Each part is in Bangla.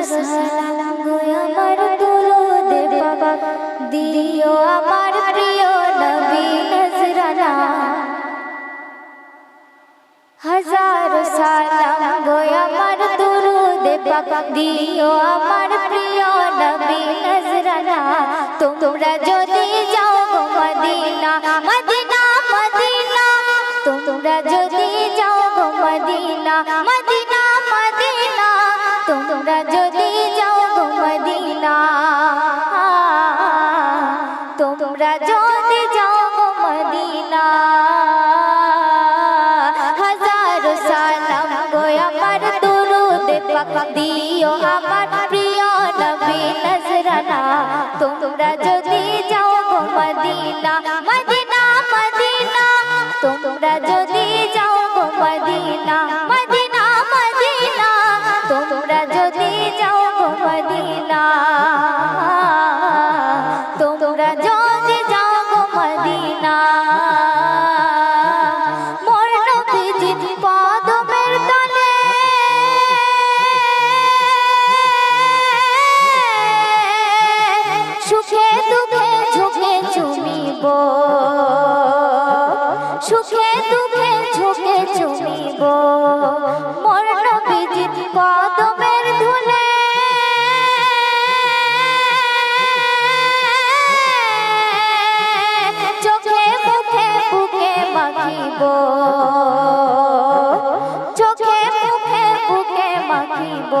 সালাম গো আমার দুরুদে পাক দিও আমার প্রিয় নবী নজরানা হাজারো সালাম গো আমার দুরুদে পাক দিও আমার প্রিয় নবী নজরানা তোমরা যদি যাও গো মদিনা মদিনা মদিনা তোমরা যদি যাও গো মদিনা মদিনা মদিনা তোমরা যদি যাও গো মদিনা তোমরা যদি যাও গো মদিনা হাজারো সালাম গো আমার দুরুদে পাক দিও আমার প্রিয় নবী নজরানা তোমরা যদি যাও গো মদিনা মদিনা মদিনা তোমরা যদি যাও গো মদিনা মদিনা মদিনা তোমরা যদি যাও গো মদিনা তোমরা যদি যাও গো মদিনা মোর নবীজির কদমের তলে সুখে দুঃখে ঝুঁকে চুমিব সুখে দুঃখে ঝুঁকে চুমিব মোর নবীজির কদমের ধুলে চোখে মুখে বুকে মাখিব চোখে মুখে বুকে মাখিব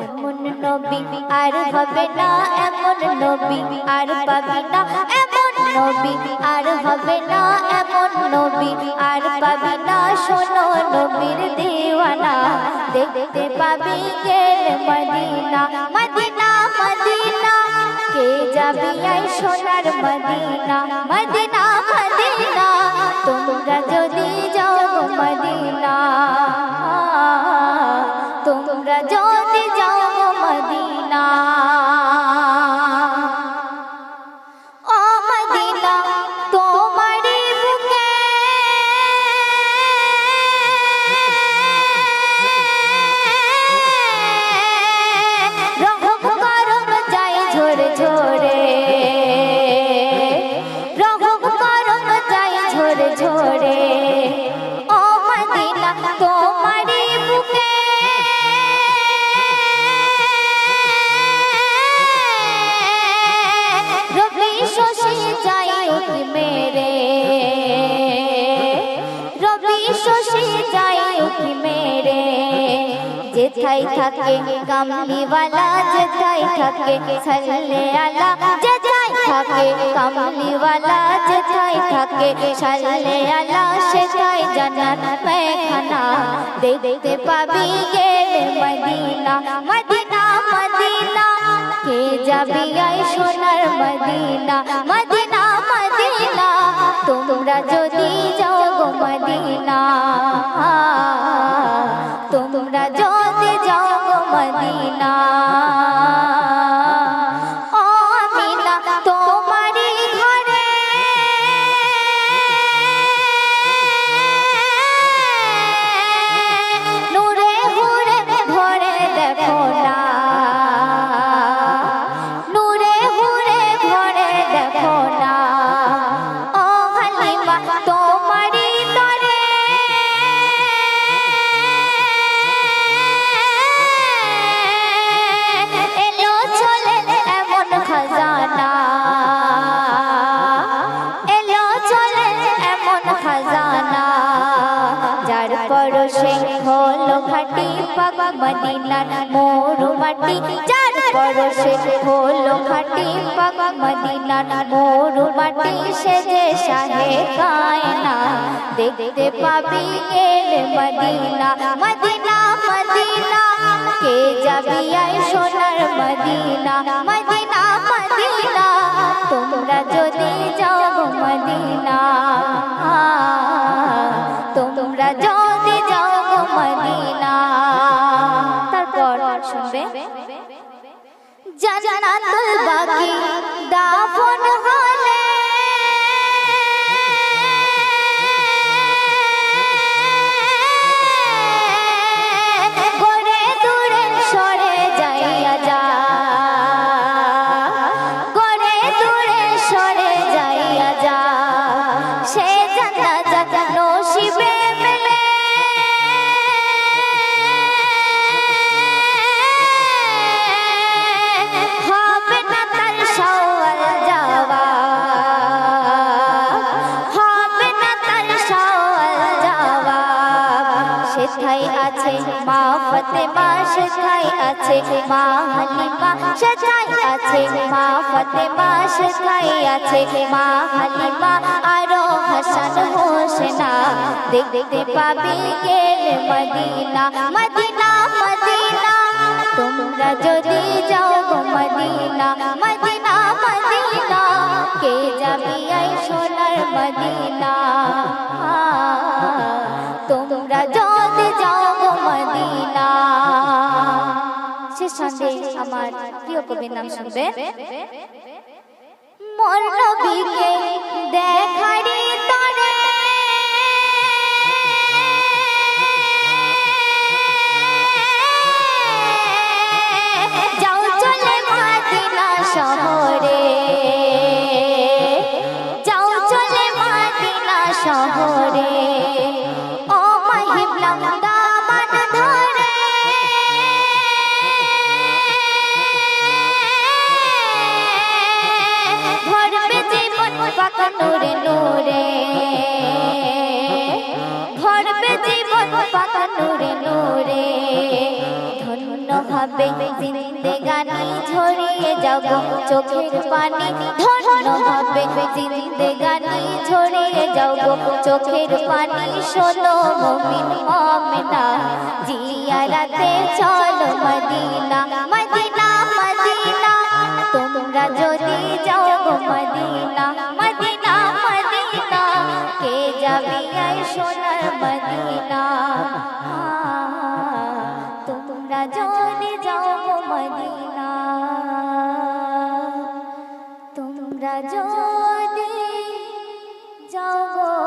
এমন নবী আর হবে না এমন নবী আর পাবি না এমন নবী আর হবে না এমন নবী আর পাবি না শোনো নবীর দিওয়ানা দেখতে পাবি গেলে মদিনা মদিনা মদিনা কে যাবি আই সোনার মদিনা মদিনা মদিনা তোমরা যদি যাও গো মদিনা তোমরা যদি যাও গো মদিনা ও মদিনা তোমারই বুকে রহম করম যায় ঝরে ঝরে রহম করম যায় ঝরে ঝরে ও মদিনা তোমারই বুকে রবি শশী যায় উকি মেরে রবি শশী যায় উকি মেরে যেথায় থাকে কামলিওয়ালা যেথায় থাকে সাল্লে আলা যেথায় থাকে কামলিওয়ালা যেথায় থাকে সাল্লে আলা সেথায় জান্নাত মেখানা দেখতে পাবি গেলে মদিনা মদিনা মদিনা কে যাবি আই সোনার মদিনা মদিনা মদিনা তোমরা যদি যাও গো মদিনা তোমরা যদি যাও গো মদিনা ও আমিনা তোমারই ঘরে নূরে হুরে ভরে দেখো না নূরে হুরে ভরে দেখো না ও হালিমা তোমারই তরে এলো চলে এমন খাজানা এলো চলে এমন খাজানা যার পরশে হলো ঘাটি পাক মদিনার মোর মাটি যার পরশে হলো ঘাটি পাক মদিনার মোর মাটি সে যে শাহে কায়না দেখতে পাবি গেলে মদিনা মদিনা মদিনা কে যাবি আই সোনার মদিনা মদিনা মদিনা তোমরা যদি যাও গো মদিনা তোমরা যদি যাও গো মদিনা তারপর শুনবে জান্নাতুল বাকি দাফন হলে ফাতেমা শেখাই আছে, মা হালিমা শেখাই আছে, মা ফাতেমা শেখাই আছে, মা হালিমা আরো হাসান হোসেনা দেখতে পাবি গেলে মদিনা মদিনা মদিনা তোমরা যদি যাও গো মদিনা মদিনা মদিনা কে যাবি এই সোনার মদিনা তোমরা যদি যাও গো মদিনা। শেষ ছন্দে আমার প্রিয় কবির নাম শুনবে। মোর নবীকে দেখারি তরে যাও চলে মদিনা শহরে, যাও চলে মদিনা শহরে ও মহিবলা দামান ধরে ভরবে জীবন পাকা নূরে নূরে, ভরবে জীবন পাকা নূরে নূরে ধন্য হবে জিন্দেগানি ঝরিয়ে যাব চোখের পানি, ধন্য হবে জিন্দেগানি ঝরিয়ে যাব চোখের পানি। শোনো মুমিন মুমিনা জিয়ারাতে চলো মদিনা মদিনা মদিনা তোমরা যদি যাও গো মদিনা মদিনা মদিনা কে যাবি এই সোনার মদিনা তোমরা যদি যাও গো মদিনা তোমরা যদি যাও গো